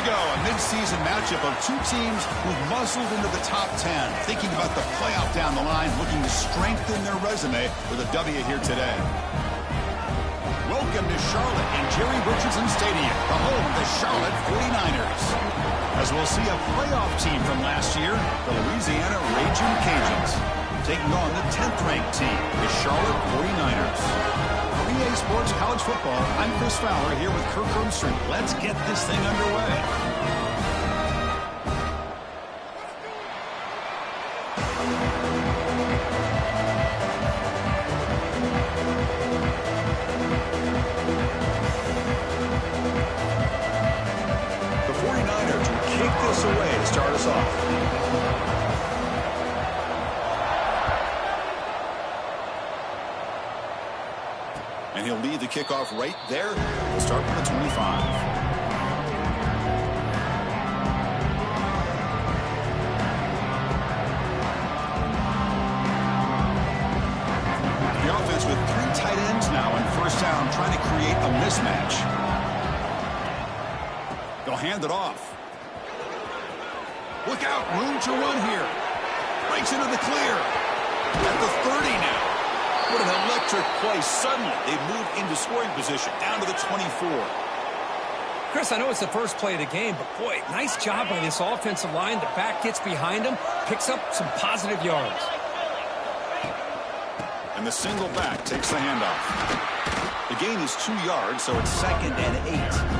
go, a midseason matchup of two teams who've muscled into the top 10, thinking about the playoff down the line, looking to strengthen their resume with a W here today. Welcome to Charlotte and Jerry Richardson Stadium, the home of the Charlotte 49ers. As we'll see a playoff team from last year, the Louisiana Raging Cajuns, taking on the 10th-ranked team, the Charlotte 49ers. For EA Sports College Football, I'm Chris Fowler here with Kirk Hermstrom. Let's get this thing underway. The 49ers will kick this away to start us off. And he'll lead the kickoff right there. We'll start from the 25. The offense with three tight ends now in first down, trying to create a mismatch. They'll hand it off. Look out, room to run here. Breaks into the clear. At the 30 now. What an electric play. Suddenly, they move into scoring position, down to the 24. Chris, I know it's the first play of the game, but boy, nice job by this offensive line. The back gets behind him, picks up some positive yards. And the single back takes the handoff. The gain is 2 yards, so it's 2nd and 8.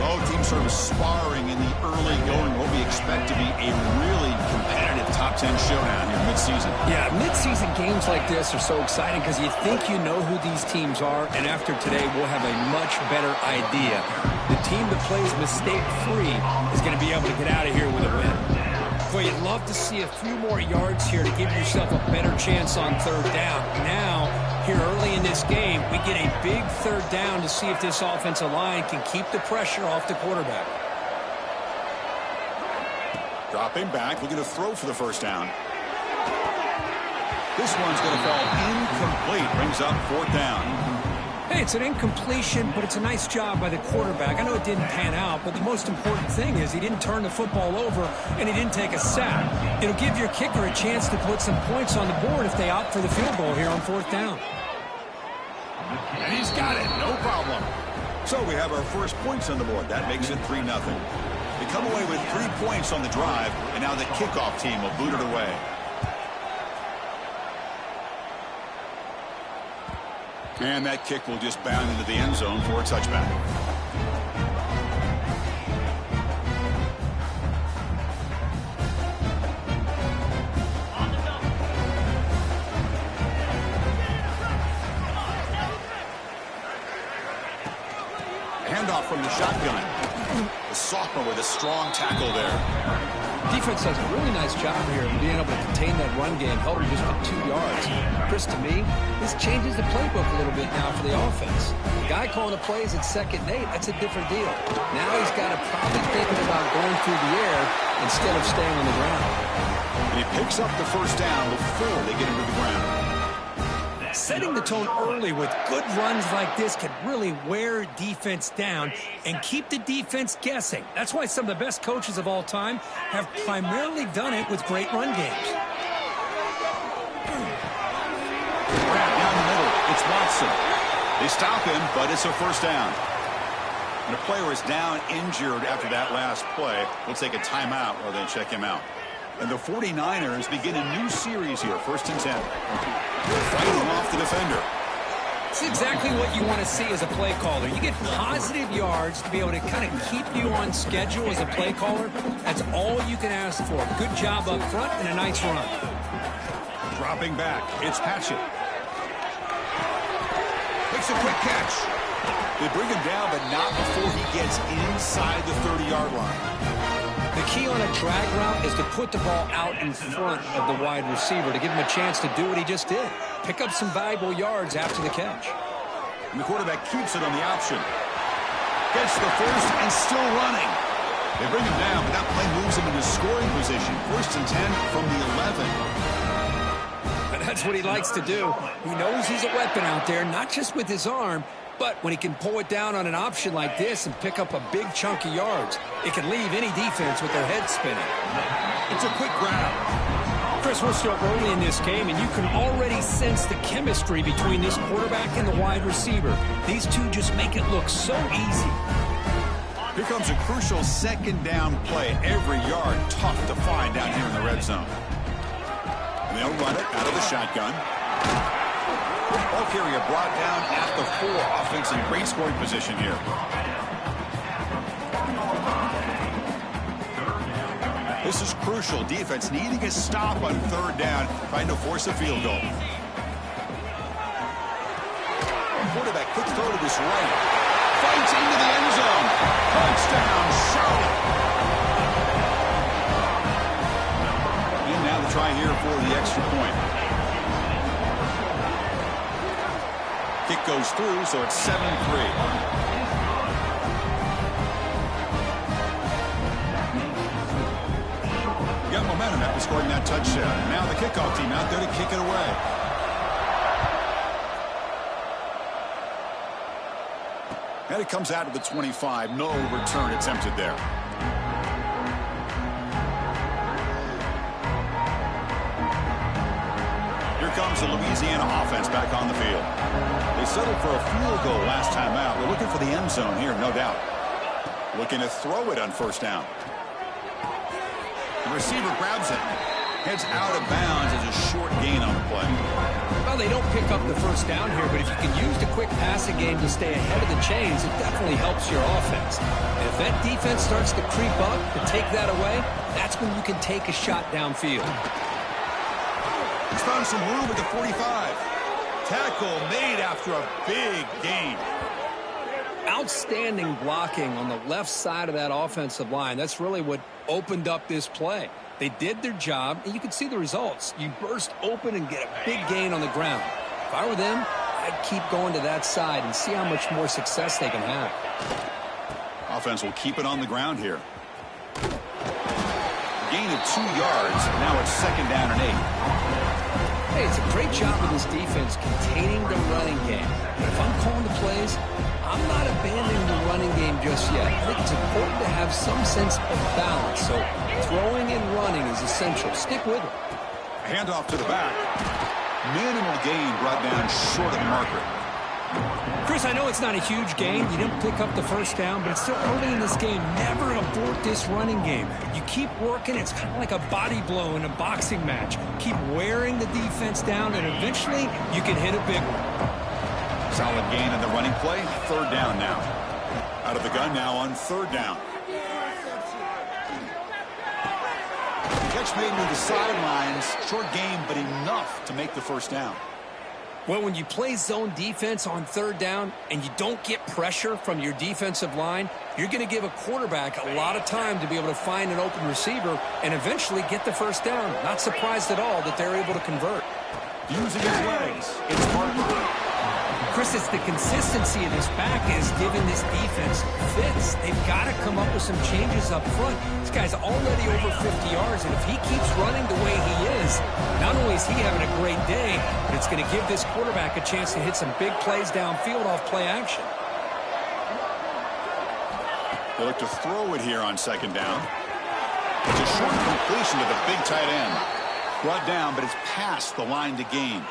Both teams sort of sparring in the early going, what we expect to be a really competitive top 10 showdown here midseason. Yeah, midseason games like this are so exciting because you think you know who these teams are, and after today we'll have a much better idea. The team that plays mistake-free is going to be able to get out of here with a win. Boy, you'd love to see a few more yards here to give yourself a better chance on third down. Now, here early in this game, we get a big third down to see if this offensive line can keep the pressure off the quarterback. Dropping back, looking to throw for the first down. This one's going to fall incomplete, brings up 4th down. Hey, it's an incompletion, but it's a nice job by the quarterback. I know it didn't pan out, but the most important thing is he didn't turn the football over and he didn't take a sack. It'll give your kicker a chance to put some points on the board if they opt for the field goal here on 4th down. And he's got it, no problem. So we have our first points on the board. That makes it 3-0. They come away with 3 points on the drive, and now the kickoff team will boot it away. And that kick will just bound into the end zone for a touchback. Handoff from the shotgun. The sophomore with a strong tackle there. Defense does a really nice job here of being able to contain that run game, held him just for 2 yards. Chris, to me, this changes the playbook a little bit now for the offense. The guy calling the plays at 2nd and 8, that's a different deal. Now he's got to probably thinking about going through the air instead of staying on the ground. And he picks up the first down before they get him to the ground. Setting the tone early with good runs like this can really wear defense down and keep the defense guessing. That's why some of the best coaches of all time have primarily done it with great run games. Down the middle, it's Watson. They stop him, but it's a first down. And a player is down injured after that last play. We'll take a timeout while they check him out. And the 49ers begin a new series here, 1st and 10. Fighting off the defender. It's exactly what you want to see as a play caller. You get positive yards to be able to kind of keep you on schedule as a play caller. That's all you can ask for. Good job up front and a nice run. Dropping back, it's Patchett. Makes a quick catch. They bring him down, but not before he gets inside the 30-yard line. The key on a drag route is to put the ball out in front of the wide receiver to give him a chance to do what he just did. Pick up some valuable yards after the catch. And the quarterback keeps it on the option. Gets the first and still running. They bring him down, but that play moves him into scoring position. 1st and 10 from the 11. That's what he likes to do. He knows he's a weapon out there, not just with his arm, But when he can pull it down on an option like this and pick up a big chunk of yards, it can leave any defense with their head spinning. It's a quick grab. Chris, we're still early in this game, and you can already sense the chemistry between this quarterback and the wide receiver. These two just make it look so easy. Here comes a crucial second down play. Every yard tough to find down here in the red zone. And they'll run it out of the shotgun. Ball carrier brought down at the 4. Offense in great scoring position here. This is crucial. Defense needing a stop on third down, trying to force a field goal. Quarterback quick throw to his right. Fights into the end zone. Touchdown, Charlotte. And now the try here for the extra point. Kick goes through, so it's 7-3. Got momentum after scoring that touchdown. Now the kickoff team out there to kick it away. And it comes out of the 25. No return attempted there. Here comes the Louisiana offense back on the field. They settled for a field goal last time out. They're looking for the end zone here, no doubt. Looking to throw it on first down. The receiver grabs it. Heads out of bounds as a short gain on the play. Well, they don't pick up the first down here, but if you can use the quick passing game to stay ahead of the chains, it definitely helps your offense. And if that defense starts to creep up to take that away, that's when you can take a shot downfield. He's found some room at the 45. Tackle made after a big gain. Outstanding blocking on the left side of that offensive line. That's really what opened up this play. They did their job, and you can see the results. You burst open and get a big gain on the ground. If I were them, I'd keep going to that side and see how much more success they can have. Offense will keep it on the ground here. Gain of 2 yards. Now it's second down and 8. Hey, it's a great job of this defense containing the running game. But if I'm calling the plays, I'm not abandoning the running game just yet. I think it's important to have some sense of balance. So throwing and running is essential. Stick with it. Handoff to the back. Minimal gain brought down short of the marker. Chris, I know it's not a huge gain. You didn't pick up the first down, but it's still early in this game. Never abort this running game. You keep working. It's kind of like a body blow in a boxing match. Keep wearing the defense down, and eventually you can hit a big one. Solid gain in the running play. Third down now. Out of the gun now on third down. Catch made near the sidelines. Short gain, but enough to make the first down. Well, when you play zone defense on third down and you don't get pressure from your defensive line, you're going to give a quarterback a lot of time to be able to find an open receiver and eventually get the first down. Not surprised at all that they're able to convert. Using his legs, it's Parker. Chris, it's the consistency of this back is giving this defense fits. They've got to come up with some changes up front. This guy's already over 50 yards, and if he keeps running the way he is, not only is he having a great day, but it's going to give this quarterback a chance to hit some big plays downfield off play action. They look to throw it here on second down. It's a short completion to the big tight end. Brought down, but it's past the line to gain.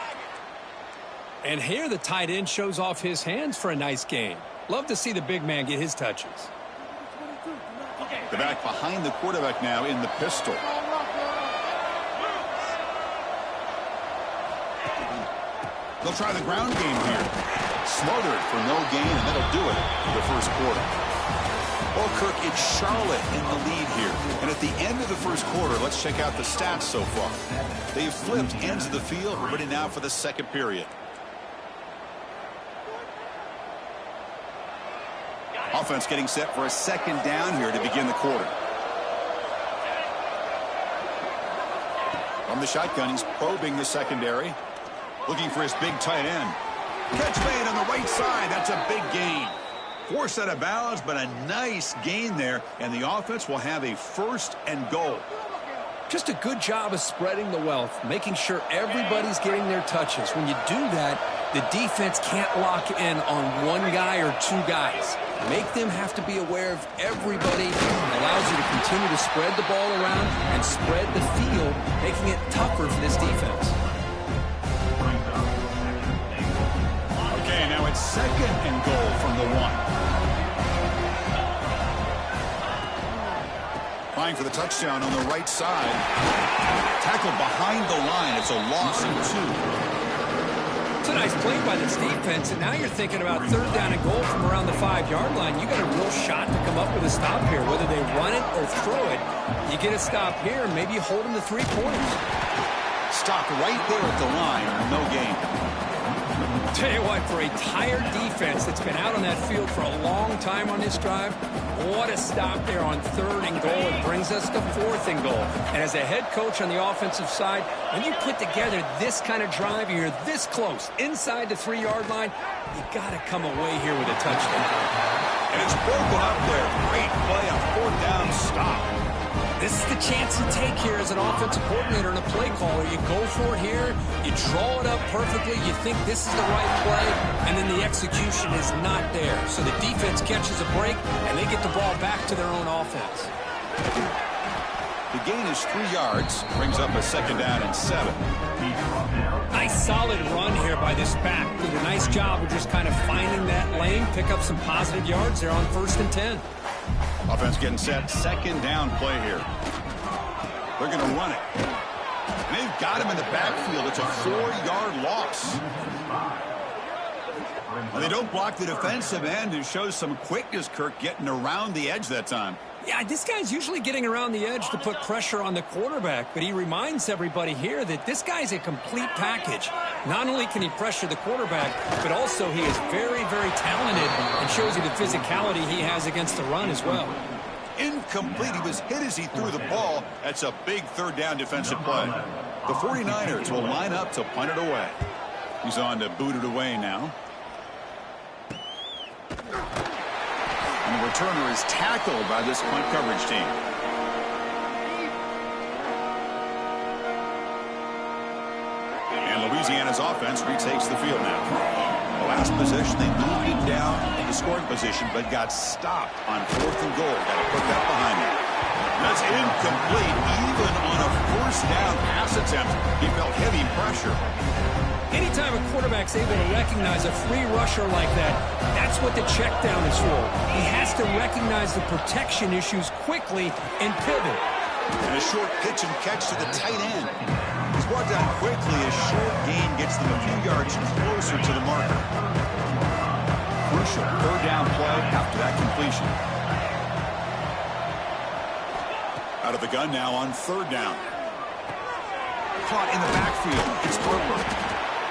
And here the tight end shows off his hands for a nice gain. Love to see the big man get his touches. The back behind the quarterback now in the pistol. They'll try the ground game here. Smothered for no gain, and that'll do it for the first quarter. Well, Kirk, it's Charlotte in the lead here. And at the end of the first quarter, let's check out the stats so far. They've flipped ends of the field. We're ready now for the second period. Offense getting set for a second down here to begin the quarter. From the shotgun, he's probing the secondary. Looking for his big tight end. Catch made on the right side. That's a big gain. Forced out of bounds, but a nice gain there. And the offense will have a first and goal. Just a good job of spreading the wealth, making sure everybody's getting their touches. When you do that, The defense can't lock in on one guy or two guys. Make them have to be aware of everybody. It allows you to continue to spread the ball around and spread the field, making it tougher for this defense. Okay, now it's 2nd and goal from the 1. Trying for the touchdown on the right side. Tackled behind the line. It's a loss of 2. It's a nice play by this defense, and now you're thinking about 3rd down and goal from around the 5-yard line. You got a real shot to come up with a stop here. Whether they run it or throw it, you get a stop here, and maybe you hold them to 3 points. Stopped right there at the line. No gain. Tell you what, for a tired defense that's been out on that field for a long time on this drive, what a stop there on 3rd and goal. It brings us to 4th and goal. And as a head coach on the offensive side, when you put together this kind of drive, you're this close, inside the 3-yard line, you got to come away here with a touchdown. And it's broken up there. Great play, a 4th down stop. This is the chance you take here as an offensive coordinator and a play caller. You go for it here, you draw it up perfectly, you think this is the right play, and then the execution is not there. So the defense catches a break, and they get the ball back to their own offense. The gain is 3 yards, brings up a 2nd down and 7. Nice solid run here by this back. Did a nice job of just kind of finding that lane, pick up some positive yards there on 1st and 10. Offense getting set. 2nd down play here. They're going to run it. And they've got him in the backfield. It's a 4-yard loss. Well, they don't block the defensive end. It shows some quickness, Kirk, getting around the edge that time. Yeah, this guy's usually getting around the edge to put pressure on the quarterback, but he reminds everybody here that this guy's a complete package. Not only can he pressure the quarterback, but also he is very, very talented and shows you the physicality he has against the run as well. Incomplete. He was hit as he threw the ball. That's a big 3rd down defensive play. The 49ers will line up to punt it away. He's on to boot it away now. And the returner is tackled by this punt coverage team. And Louisiana's offense retakes the field now. The last possession, they moved it down into scoring position, but got stopped on 4th and goal. Got to put that behind them. That's incomplete. Even on a 1st down pass attempt, he felt heavy pressure. Anytime a quarterback's able to recognize a free rusher like that, that's what the check down is for. He has to recognize the protection issues quickly and pivot. And a short pitch and catch to the tight end. He's brought down quickly. A short gain gets them a few yards closer to the marker. Crucial 3rd down play after that completion. Out of the gun now on 3rd down. Caught in the backfield. It's Harper.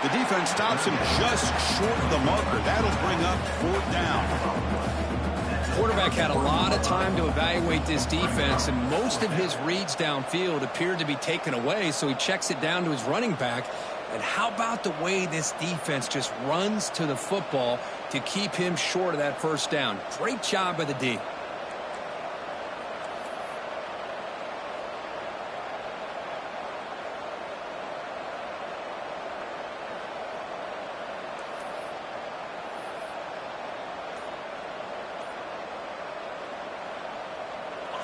The defense stops him just short of the marker. That'll bring up 4th down. Quarterback had a lot of time to evaluate this defense, and most of his reads downfield appeared to be taken away, so he checks it down to his running back. And how about the way this defense just runs to the football to keep him short of that 1st down? Great job by the D.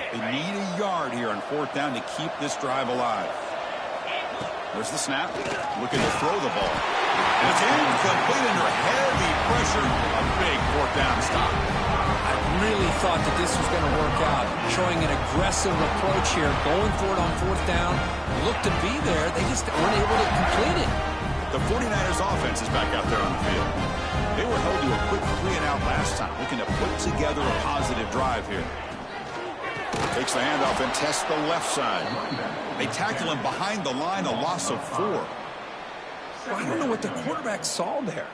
They need a yard here on 4th down to keep this drive alive. There's the snap. Looking to throw the ball. And it's incomplete under heavy pressure. A big 4th down stop. I really thought that this was going to work out. Showing an aggressive approach here. Going for it on 4th down. Looked to be there. They just weren't able to complete it. The 49ers offense is back out there on the field. They were held to a quick 3-and-out last time. Looking to put together a positive drive here. Takes the handoff and tests the left side. They tackle him behind the line, a loss of 4. Well, I don't know what the quarterback saw there.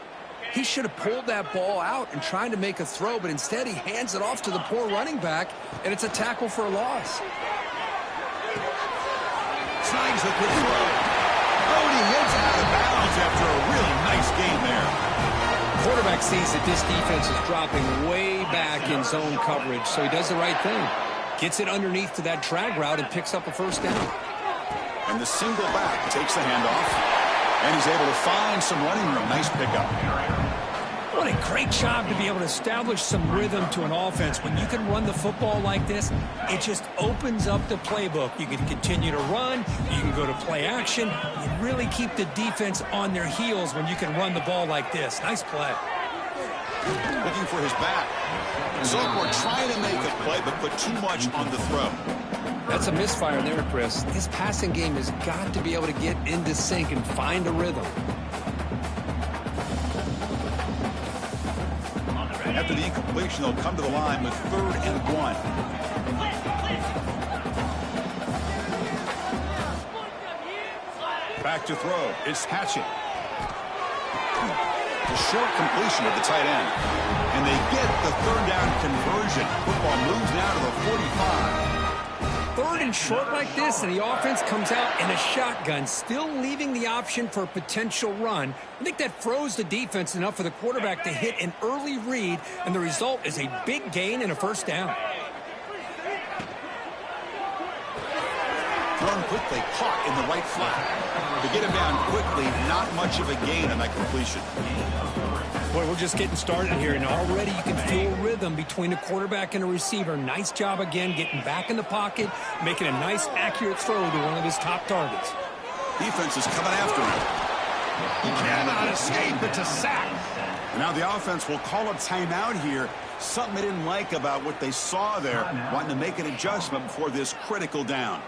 He should have pulled that ball out and tried to make a throw, but instead he hands it off to the poor running back, and it's a tackle for a loss. Snags a good throw. Brody hits out of bounds after a really nice gain there. Quarterback sees that this defense is dropping way back in zone coverage, so he does the right thing. Gets it underneath to that drag route and picks up a 1st down. And the single back takes the handoff. And he's able to find some running room. Nice pickup. What a great job to be able to establish some rhythm to an offense. When you can run the football like this, it just opens up the playbook. You can continue to run. You can go to play action. You really keep the defense on their heels when you can run the ball like this. Nice play. Looking for his back. Zokor trying to make a play, but put too much on the throw. That's a misfire there, Chris. His passing game has got to be able to get into sync and find a rhythm. After the incompletion, they'll come to the line with 3rd and 1. Back to throw. It's Hatchett. The short completion of the tight end. And they get the 3rd down conversion. Football moves now to the 45. 3rd and short like this, and the offense comes out in a shotgun, still leaving the option for a potential run. I think that froze the defense enough for the quarterback to hit an early read, and the result is a big gain and a 1st down. Thrown quickly, caught in the right flat. To get him down quickly, not much of a gain on that completion. Boy, we're just getting started here, and already you can feel a rhythm between a quarterback and a receiver. Nice job again getting back in the pocket, making a nice, accurate throw to one of his top targets. Defense is coming after him. He cannot escape. It's a sack. And now the offense will call a timeout here. Something they didn't like about what they saw there, wanting to make an adjustment before this critical down.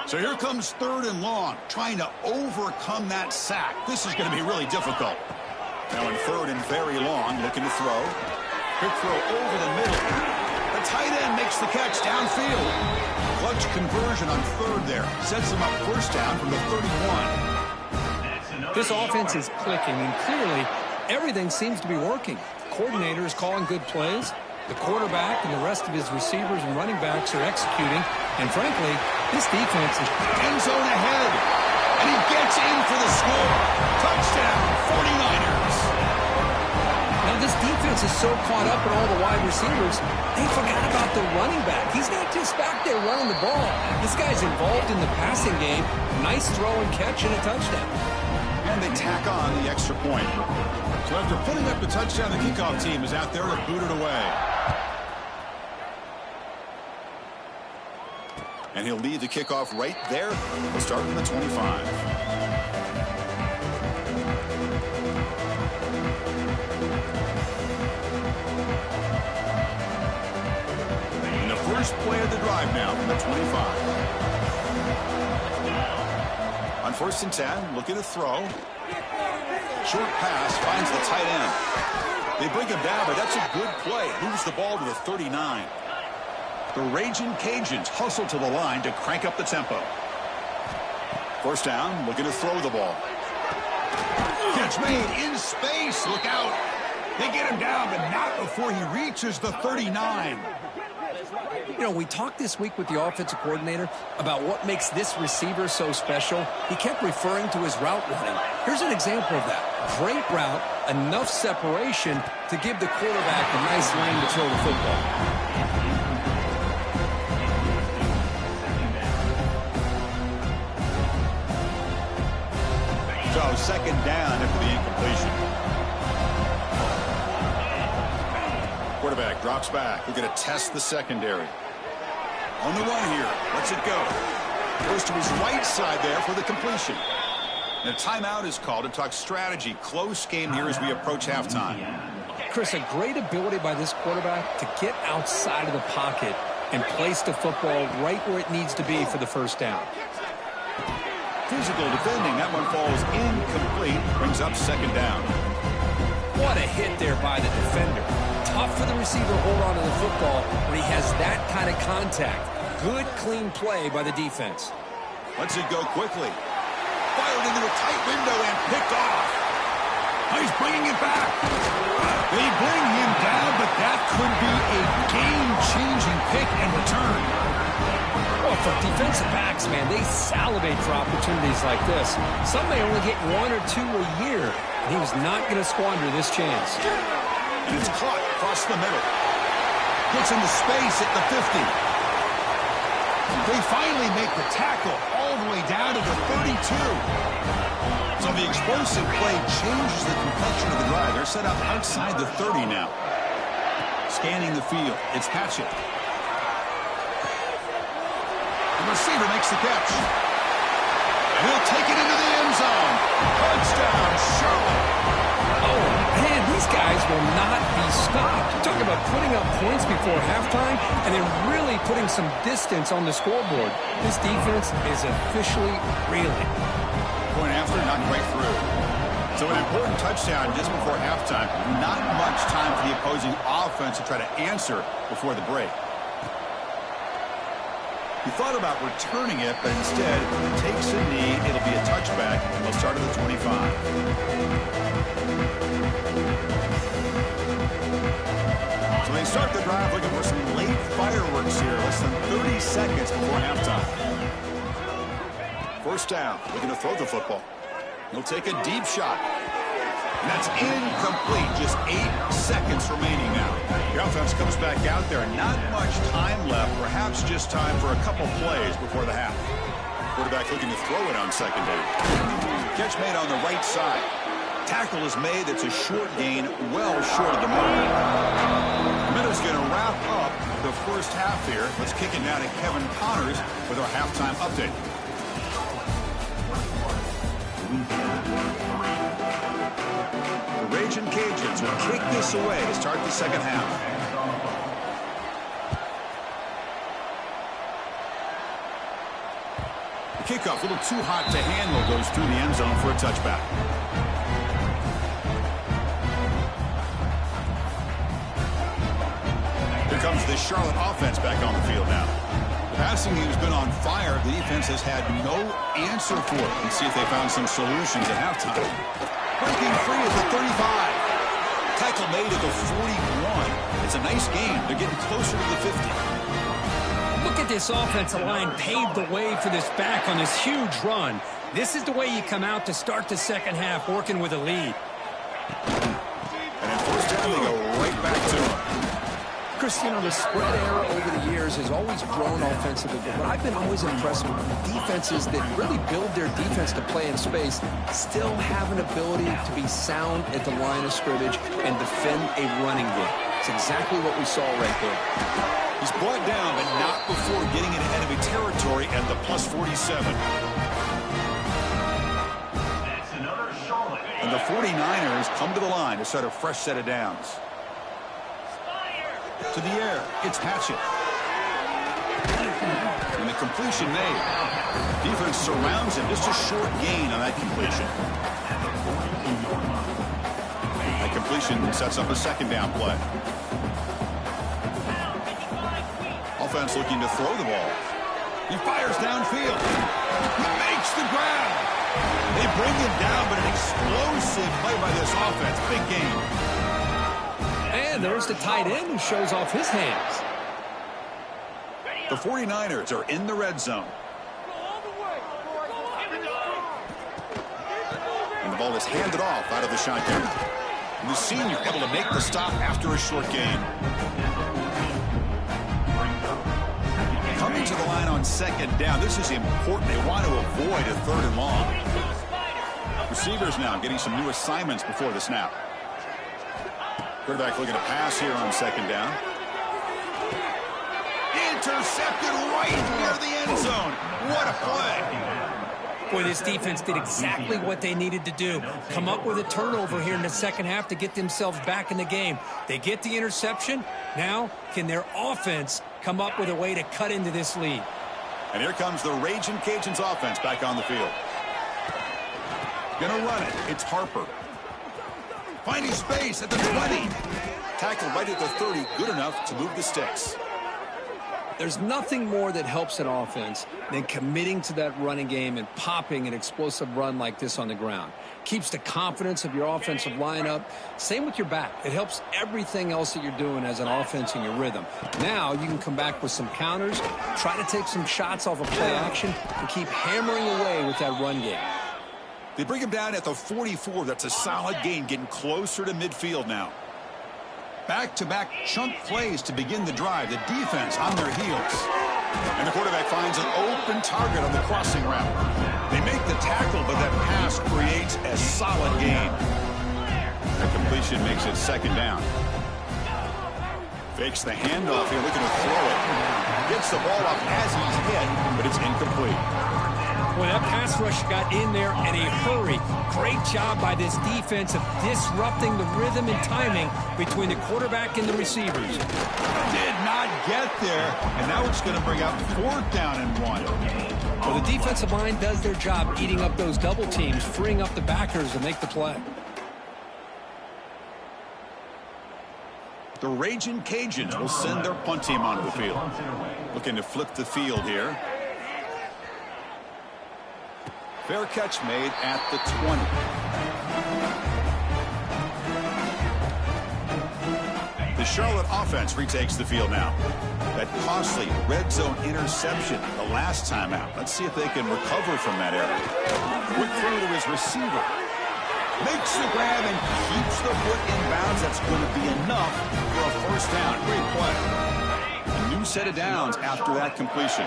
So here comes 3rd and long, trying to overcome that sack. This is going to be really difficult. Now in 3rd and very long, looking to throw. Quick throw over the middle. The tight end makes the catch downfield. Clutch conversion on 3rd there. Sets him up 1st down from the 31. This offense is clicking, and clearly everything seems to be working. The coordinator is calling good plays. The quarterback and the rest of his receivers and running backs are executing. And frankly, this defense is end zone ahead. And he gets in for the score. Touchdown, 49ers. Now this defense is so caught up in all the wide receivers, they forgot about the running back. He's not just back there running the ball. This guy's involved in the passing game. Nice throw and catch and a touchdown. And they tack on the extra point. So after putting up the touchdown, the kickoff team is out there to boot it away. And he'll lead the kickoff right there. We'll start from the 25. And the first play of the drive now from the 25. On 1st and 10, looking to throw. Short pass finds the tight end. They bring him down, but that's a good play. Moves the ball to the 39. The Raging Cajuns hustle to the line to crank up the tempo. 1st down, looking to throw the ball. Catch made in space. Look out. They get him down, but not before he reaches the 39. You know, we talked this week with the offensive coordinator about what makes this receiver so special. He kept referring to his route running. Here's an example of that. Great route, enough separation to give the quarterback a nice lane to throw the football. So 2nd down after the incompletion. Quarterback drops back. We're going to test the secondary. On the run here. Lets it go. Goes to his right side there for the completion. And a timeout is called to talk strategy. Close game here as we approach halftime. Chris, a great ability by this quarterback to get outside of the pocket and place the football right where it needs to be for the 1st down. Physical defending. That one falls incomplete. Brings up 2nd down. What a hit there by the defender. Tough for the receiver to hold on to the football when he has that kind of contact. Good, clean play by the defense. Lets it go quickly. Fired into a tight window and picked off. He's bringing it back. They bring him down, but that could be a game-changing pick and return. Well, for defensive backs, man, they salivate for opportunities like this. Some may only get 1 or 2 a year, and he was not going to squander this chance. And it's caught across the middle. Gets into space at the 50. They finally make the tackle all the way down to the 32. So the explosive play changes the complexion of the drive. They're set up outside the 30 now. Scanning the field. It's Patchett. The receiver makes the catch. And he'll take it into the end zone. Touchdown, Charlotte. Oh, man, these guys will not be stopped. You talk about putting up points before halftime and then really putting some distance on the scoreboard. This defense is officially reeling. Point after, not quite through. So an important touchdown just before halftime. Not much time for the opposing offense to try to answer before the break. He thought about returning it, but instead takes a knee. It'll be a touchback, and they'll start at the 25. So they start the drive looking for some late fireworks here, less than 30 seconds before halftime. First down, looking to throw the football. He'll take a deep shot. And that's incomplete. Just 8 seconds remaining now. The offense comes back out there. Not much time left. Perhaps just time for a couple plays before the half. Quarterback looking to throw it on second down. Catch made on the right side. Tackle is made. It's a short gain, well short of the mark. Minute's going to wrap up the first half here. Let's kick it now to Kevin Connors with our halftime update. The Raging Cajuns will kick this away to start the second half. The kickoff, a little too hot to handle, goes through the end zone for a touchback. Here comes the Charlotte offense back on the field now. Passing game's been on fire. The defense has had no answer for it. Let's see if they found some solutions at halftime. Breaking free at the 35. Tackle made at the 41. It's a nice game. They're getting closer to the 50. Look at this offensive line paved the way for this back on this huge run. This is the way you come out to start the second half, working with a lead. And in first down, they go right back to him. Chris, you know, the spread era over the years has always grown offensively, but I've been always impressed with defenses that really build their defense to play in space, still have an ability to be sound at the line of scrimmage and defend a running game. It's exactly what we saw right there. He's brought down, but not before getting into enemy territory at the plus 47. And the 49ers come to the line to start a fresh set of downs. To the air, it's Patchett. And the completion made. Defense surrounds him. Just a short gain on that completion. That completion sets up a second down play. Offense looking to throw the ball. He fires downfield. He makes the grab. They bring him down, but an explosive play by this offense. Big game. And there's the tight end who shows off his hands. The 49ers are in the red zone. And the ball is handed off out of the shotgun. And the senior able to make the stop after a short gain. Coming to the line on second down. This is important. They want to avoid a third and long. Receivers now getting some new assignments before the snap. Quarterback looking to pass here on second down. Intercepted right near the end zone. What a play. Boy, this defense did exactly what they needed to do. Come up with a turnover here in the second half to get themselves back in the game. They get the interception. Now, can their offense come up with a way to cut into this lead? And here comes the Raging Cajuns offense back on the field. Gonna run it. It's Harper. Finding space at the 20. Tackle right at the 30. Good enough to move the sticks. There's nothing more that helps an offense than committing to that running game and popping an explosive run like this on the ground. Keeps the confidence of your offensive lineup. Same with your back. It helps everything else that you're doing as an offense in your rhythm. Now you can come back with some counters, try to take some shots off of play action, and keep hammering away with that run game. They bring him down at the 44. That's a solid gain, getting closer to midfield now. Back-to-back chunk plays to begin the drive. The defense on their heels. And the quarterback finds an open target on the crossing route. They make the tackle, but that pass creates a solid gain. The completion makes it second down. Fakes the handoff here, looking to throw it. Gets the ball up as he's hit, but it's incomplete. Well, that pass rush got in there in a hurry. Great job by this defense of disrupting the rhythm and timing between the quarterback and the receivers. Did not get there, and now it's going to bring up 4th down and 1. Well, the defensive line does their job eating up those double teams, freeing up the backers to make the play. The Raging Cajuns will send their punt team onto the field. Looking to flip the field here. Fair catch made at the 20. The Charlotte offense retakes the field now. That costly red zone interception the last time out. Let's see if they can recover from that error. Quick throw to his receiver. Makes the grab and keeps the foot in bounds. That's going to be enough for a 1st down. Great play. A new set of downs after that completion.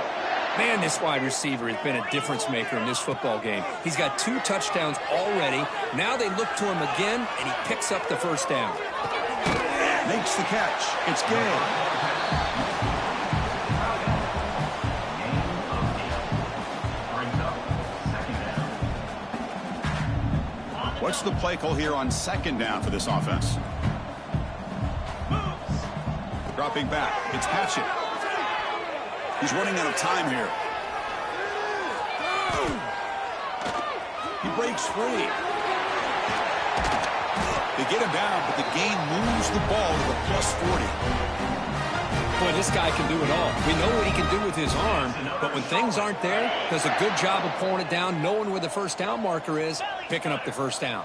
Man, this wide receiver has been a difference maker in this football game. He's got 2 touchdowns already. Now they look to him again, and he picks up the 1st down. Makes the catch. It's Gay. What's the play call here on 2nd down for this offense? Dropping back. It's Hatchet. He's running out of time here. He breaks free. They get him down, but the gain moves the ball to the +40. Boy, this guy can do it all. We know what he can do with his arm, but when things aren't there, does a good job of pulling it down, knowing where the 1st down marker is, picking up the 1st down.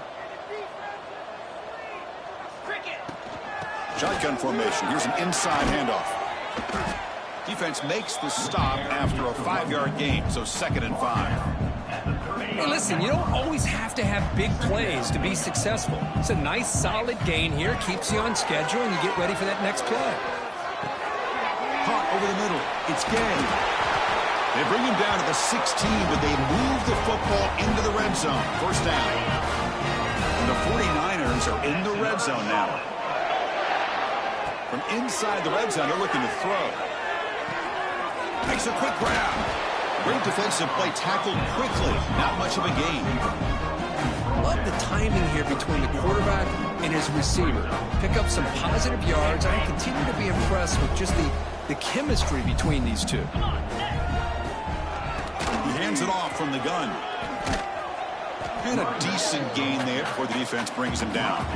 Shotgun formation. Here's an inside handoff. Defense makes the stop after a 5-yard gain, so 2nd and 5. Hey, listen, you don't always have to have big plays to be successful. It's a nice, solid gain here, keeps you on schedule, and you get ready for that next play. Caught over the middle. It's Gay. They bring him down to the 16, but they move the football into the red zone. 1st down. And the 49ers are in the red zone now. From inside the red zone, they're looking to throw. Makes a quick grab. Great defensive play, tackled quickly. Not much of a gain. Love the timing here between the quarterback and his receiver. Pick up some positive yards. I continue to be impressed with just the chemistry between these two. He hands it off from the gun. And a decent gain there before the defense brings him down.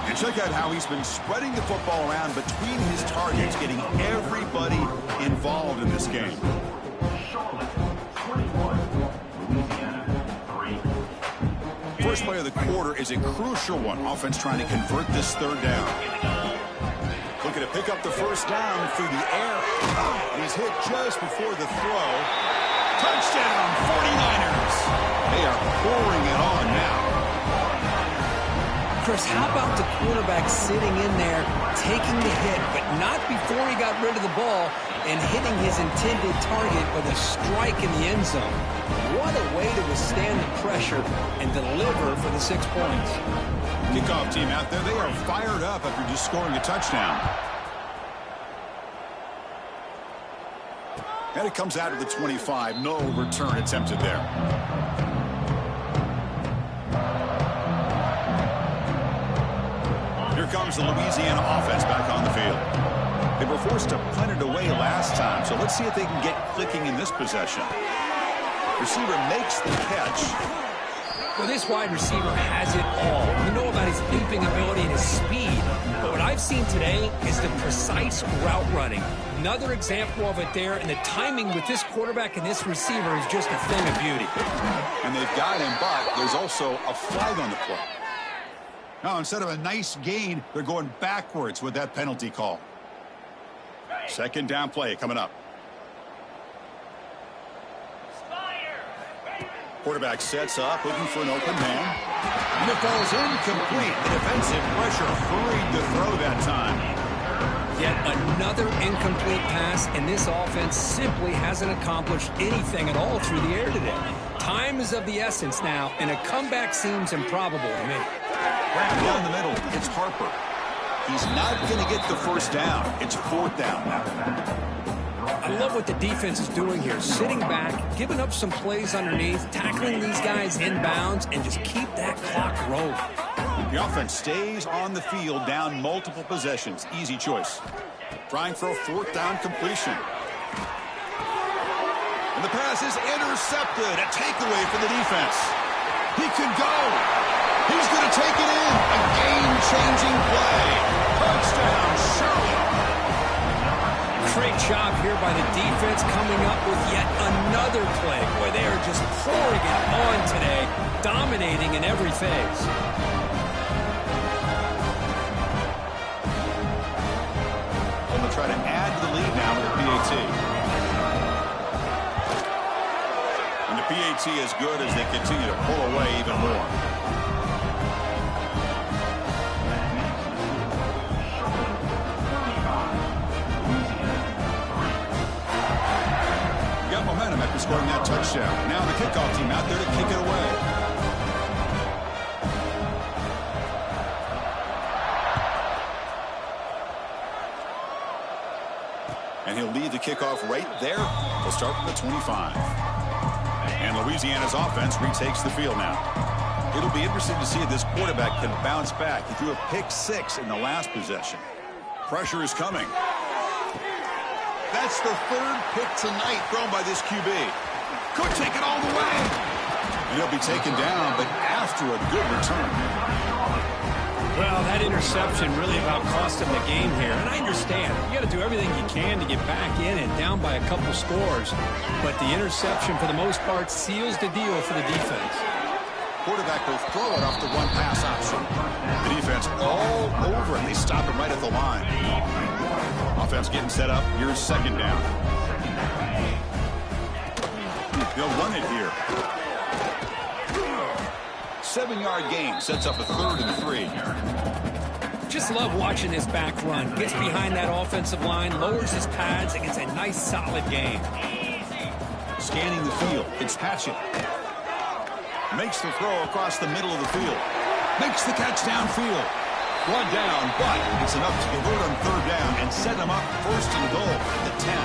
And check out how he's been spreading the football around between his targets, getting everybody involved in this game. First play of the quarter is a crucial one. Offense trying to convert this 3rd down. Looking to pick up the 1st down through the air. He's hit just before the throw. Touchdown, 49ers. They are pouring it on now. Chris, how about the quarterback sitting in there, taking the hit, but not before he got rid of the ball and hitting his intended target with a strike in the end zone. What a way to withstand the pressure and deliver for the 6 points. Kickoff team out there, they are fired up after just scoring a touchdown. And it comes out of the 25. No return attempted there. Here comes the Louisiana offense back on the field. They were forced to punt it away last time, so let's see if they can get clicking in this possession. Receiver makes the catch. Well, this wide receiver has it all. We know about his leaping ability and his speed, but what I've seen today is the precise route running. Another example of it there, and the timing with this quarterback and this receiver is just a thing of beauty. And they've got him, but there's also a flag on the play. Now, instead of a nice gain, they're going backwards with that penalty call. 2nd down play coming up. Quarterback sets up, looking for an open man. And it falls incomplete. The defensive pressure hurried the throw that time. Yet another incomplete pass, and this offense simply hasn't accomplished anything at all through the air today. Time is of the essence now, and a comeback seems improbable to me. Grab down the middle. It's Harper. He's not going to get the first down. It's 4th down now. I love what the defense is doing here. Sitting back, giving up some plays underneath, tackling these guys inbounds, and just keep that clock rolling. The offense stays on the field, down multiple possessions. Easy choice. Trying for a 4th down completion. And the pass is intercepted. A takeaway for the defense. He could go. He's going to take it in. A game-changing play. Touchdown, Charlotte. Great job here by the defense coming up with yet another play. Boy, they are just pouring it on today, dominating in every phase. I'm going to try to add to the lead now with the PAT. And the PAT is good as they continue to pull away even more. Momentum after scoring that touchdown. Now the kickoff team out there to kick it away. And he'll lead the kickoff right there. We'll start from the 25. And Louisiana's offense retakes the field now. It'll be interesting to see if this quarterback can bounce back. He threw a pick-6 in the last possession. Pressure is coming. That's the 3rd pick tonight thrown by this QB. Could take it all the way. And he'll be taken down, but after a good return. Well, that interception really about cost him the game here. And I understand. You got to do everything you can to get back in and down by a couple scores. But the interception, for the most part, seals the deal for the defense. Quarterback will throw it off the one pass option. The defense all over him. They stop him right at the line. Offense getting set up. Here's 2nd down. They'll run it here. 7-yard gain sets up a 3rd and 3. Just love watching this back run. Gets behind that offensive line, lowers his pads, and gets a nice solid gain. Scanning the field. It's Patchett. Makes the throw across the middle of the field. Makes the catch downfield. 1 down, but it's enough to convert on 3rd down and set them up 1st and goal at the 10.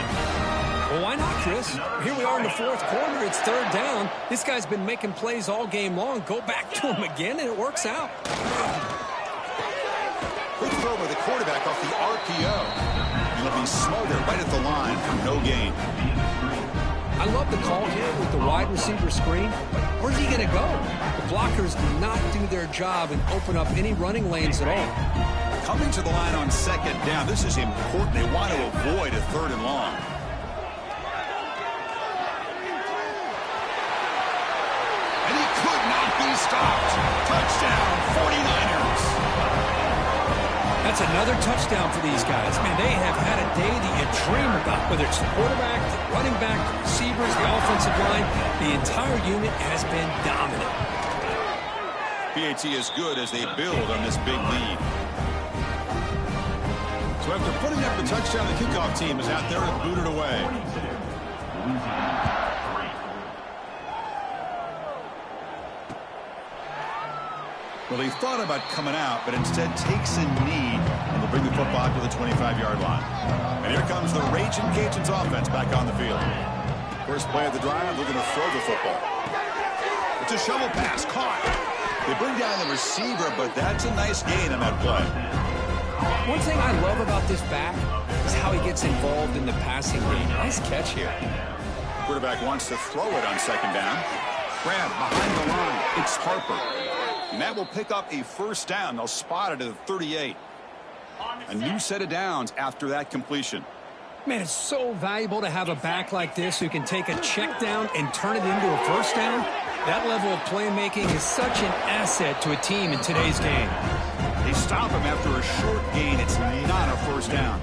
Well, why not, Chris? Here we are in the 4th quarter. It's 3rd down. This guy's been making plays all game long. Go back to him again, and it works out. Quick throw by the quarterback off the RPO. He'll be smothered right at the line for no gain. I love the call here with the wide receiver screen. Where's he going to go? The blockers do not do their job and open up any running lanes at all. Coming to the line on 2nd down. This is important. They want to avoid a 3rd and long. And he could not be stopped. Touchdown, 49ers. That's another touchdown for these guys. Man, they have had a day that you dream about, whether it's the quarterback, the running back, the receivers, the offensive line. The entire unit has been dominant. PAT is good as they build on this big lead. So after putting up the touchdown, the kickoff team is out there to boot it away. Well, he thought about coming out, but instead takes a knee and will bring the football to the 25-yard line. And here comes the Raging Cajuns offense back on the field. First play of the drive, looking to throw the football. It's a shovel pass, caught. They bring down the receiver, but that's a nice gain on that play. One thing I love about this back is how he gets involved in the passing game. Nice catch here. Quarterback wants to throw it on 2nd down. Grab behind the line. It's Harper. And that will pick up a 1st down. They'll spot it at the 38. A new set of downs after that completion. Man, it's so valuable to have a back like this who can take a check down and turn it into a 1st down. That level of playmaking is such an asset to a team in today's game. They stop him after a short gain. It's not a 1st down.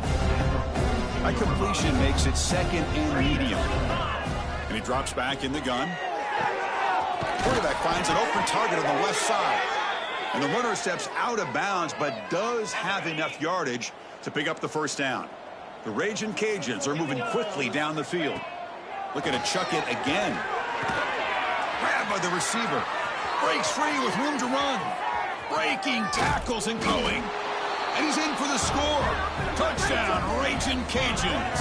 That completion makes it 2nd and medium. And he drops back in the gun. Quarterback finds an open target on the left side. And the runner steps out of bounds, but does have enough yardage to pick up the 1st down. The Raging Cajuns are moving quickly down the field. Looking to chuck it again. the receiver. Breaks free with room to run. Breaking tackles and going. And he's in for the score. Touchdown, Raging Cajuns.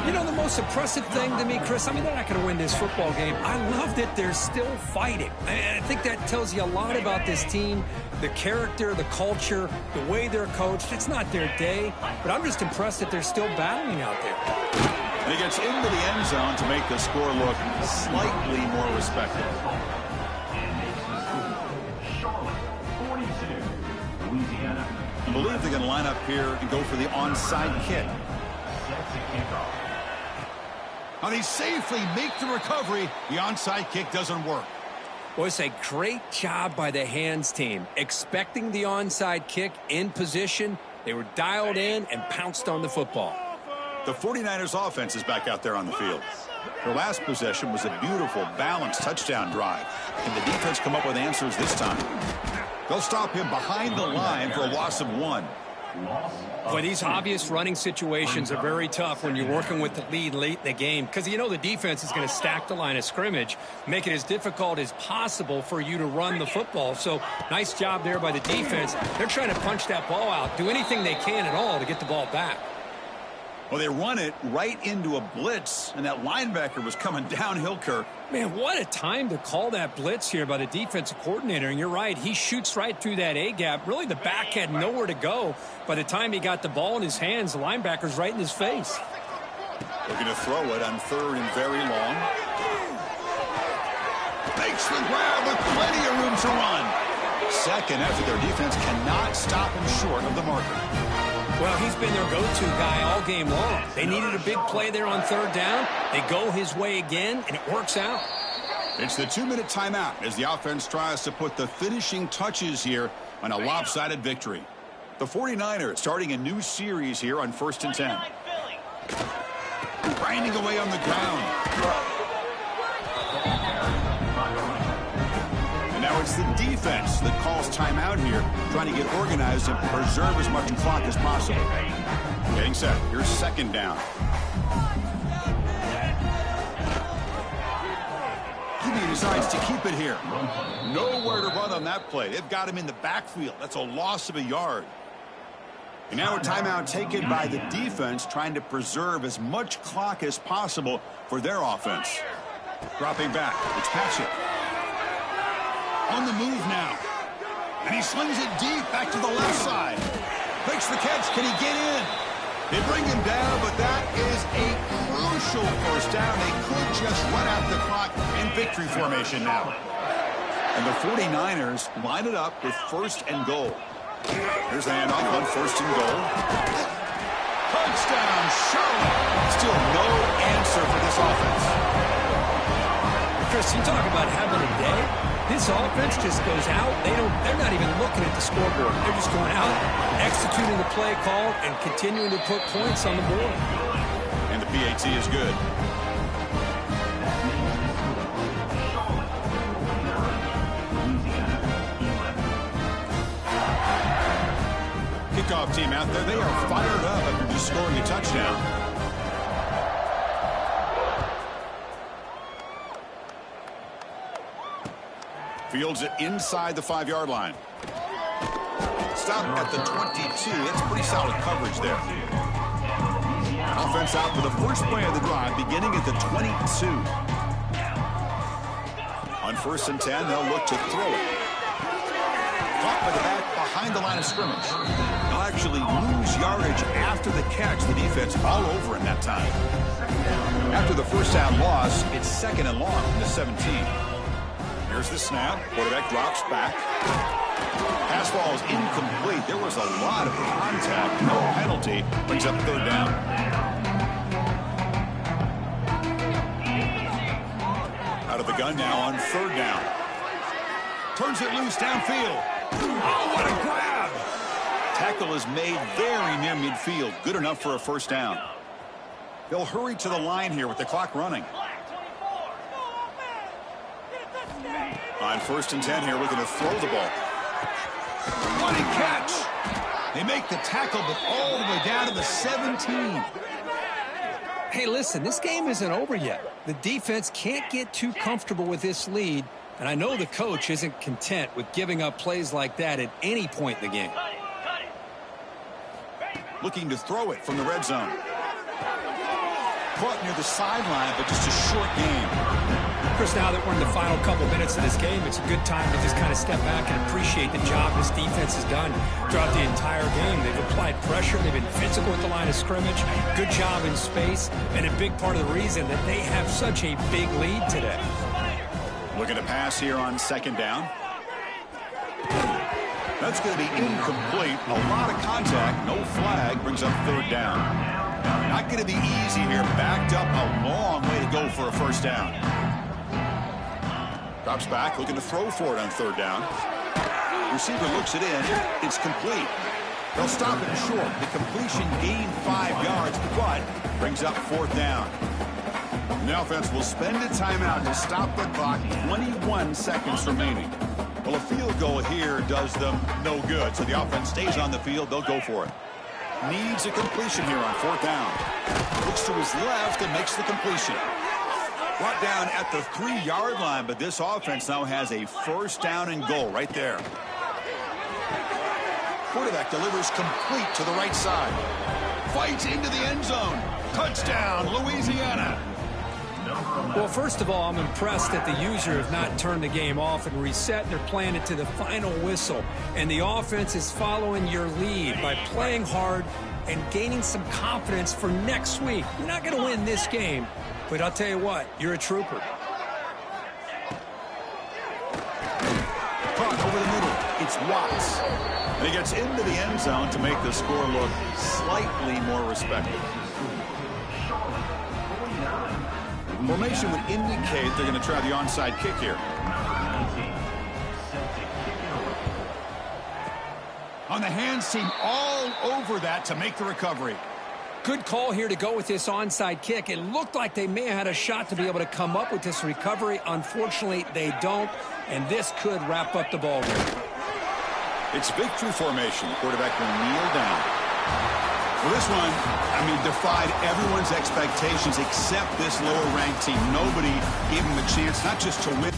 You know, the most impressive thing to me, Chris, I mean, they're not going to win this football game. I love that they're still fighting. And I think that tells you a lot about this team, the character, the culture, the way they're coached. It's not their day, but I'm just impressed that they're still battling out there. And he gets into the end zone to make the score look slightly more respectable. I believe they're going to line up here and go for the onside kick. Now they safely make the recovery. The onside kick doesn't work. Well, it's a great job by the hands team. Expecting the onside kick in position, they were dialed in and pounced on the football. The 49ers offense is back out there on the field. Their last possession was a beautiful, balanced touchdown drive. Can the defense come up with answers this time? They'll stop him behind the line for a loss of 1. Boy, these obvious running situations are very tough when you're working with the lead late in the game because you know the defense is going to stack the line of scrimmage, make it as difficult as possible for you to run the football. So nice job there by the defense. They're trying to punch that ball out, do anything they can at all to get the ball back. Well, they run it right into a blitz, and that linebacker was coming downhill, Kirk. Man, what a time to call that blitz here by the defensive coordinator. And you're right, he shoots right through that A-gap. Really, the back had nowhere to go. By the time he got the ball in his hands, the linebacker's right in his face. They're going to throw it on 3rd and very long. Makes the grab with plenty of room to run. Second effort, their defense cannot stop him short of the marker. Well, he's been their go-to guy all game long. They needed a big play there on 3rd down. They go his way again, and it works out. It's the 2-minute timeout as the offense tries to put the finishing touches here on a lopsided victory. The 49ers starting a new series here on 1st and 10. Grinding away on the ground. And now it's the defense that calls timeout here, trying to get organized and preserve as much clock as possible. Getting set. Here's 2nd down. He decides to keep it here. Nowhere to run on that play. They've got him in the backfield. That's a loss of a yard. And now a timeout taken by the defense, trying to preserve as much clock as possible for their offense. Dropping back. It's Patchett. On the move now. And he slings it deep back to the left side. Makes the catch. Can he get in? They bring him down, but that is a crucial first down. They could just run out the clock in victory formation now. And the 49ers line it up with 1st and goal. Here's the handoff on 1st and goal. Touchdown, Charlotte. Still no answer for this offense. Chris, you talk about having a day. This offense just goes out. They're not even looking at the scoreboard. They're just going out, executing the play call, and continuing to put points on the board. And the PAT is good. Kickoff team out there. They are fired up after just scoring a touchdown. Fields it inside the 5-yard line. Stop at the 22. That's pretty solid coverage there. Offense out for the first play of the drive, beginning at the 22. On 1st and 10, they'll look to throw it. Caught by the back behind the line of scrimmage. They'll actually lose yardage after the catch. The defense all over in that time. After the first down loss, it's 2nd and long from the 17. Here's the snap. Quarterback drops back. Pass ball is incomplete. There was a lot of contact. No penalty. Brings up 3rd down. Out of the gun now on 3rd down. Turns it loose downfield. Oh, what a grab! Tackle is made very near midfield. Good enough for a first down. They'll hurry to the line here with the clock running. On 1st and 10 here, we're going to throw the ball. Running catch. They make the tackle, but all the way down to the 17. Hey, listen, this game isn't over yet. The defense can't get too comfortable with this lead, and I know the coach isn't content with giving up plays like that at any point in the game. Looking to throw it from the red zone. Caught near the sideline, but just a short game. Chris, now that we're in the final couple minutes of this game, it's a good time to just kind of step back and appreciate the job this defense has done throughout the entire game. They've applied pressure. They've been physical at the line of scrimmage. Good job in space, and a big part of the reason that they have such a big lead today. Looking to pass here on second down. That's going to be incomplete. A lot of contact. No flag. Brings up third down. Not going to be easy here. Backed up a long way to go for a first down. Drops back, looking to throw for it on third down. Receiver looks it in. It's complete. They'll stop it short. The completion gained 5 yards, but brings up fourth down. And the offense will spend a timeout to stop the clock. 21 seconds remaining. Well, a field goal here does them no good. So the offense stays on the field. They'll go for it. Needs a completion here on fourth down. Looks to his left and makes the completion. Brought down at the 3-yard line, but this offense now has a first down and goal right there. Quarterback delivers complete to the right side. Fights into the end zone. Touchdown, Louisiana. Well, first of all, I'm impressed that the user have not turned the game off and reset. They're playing it to the final whistle. And the offense is following your lead by playing hard and gaining some confidence for next week. You're not going to win this game, but I'll tell you what, you're a trooper. Caught over the middle. It's Watts. And he gets into the end zone to make the score look slightly more respectable. Formation would indicate they're going to try the onside kick here. On the hands team all over that to make the recovery. Good call here to go with this onside kick. It looked like they may have had a shot to be able to come up with this recovery. Unfortunately, they don't, and this could wrap up the ball game. It's victory formation. The quarterback will kneel down. Well, this one, defied everyone's expectations except this lower-ranked team. Nobody gave him a chance not just to win.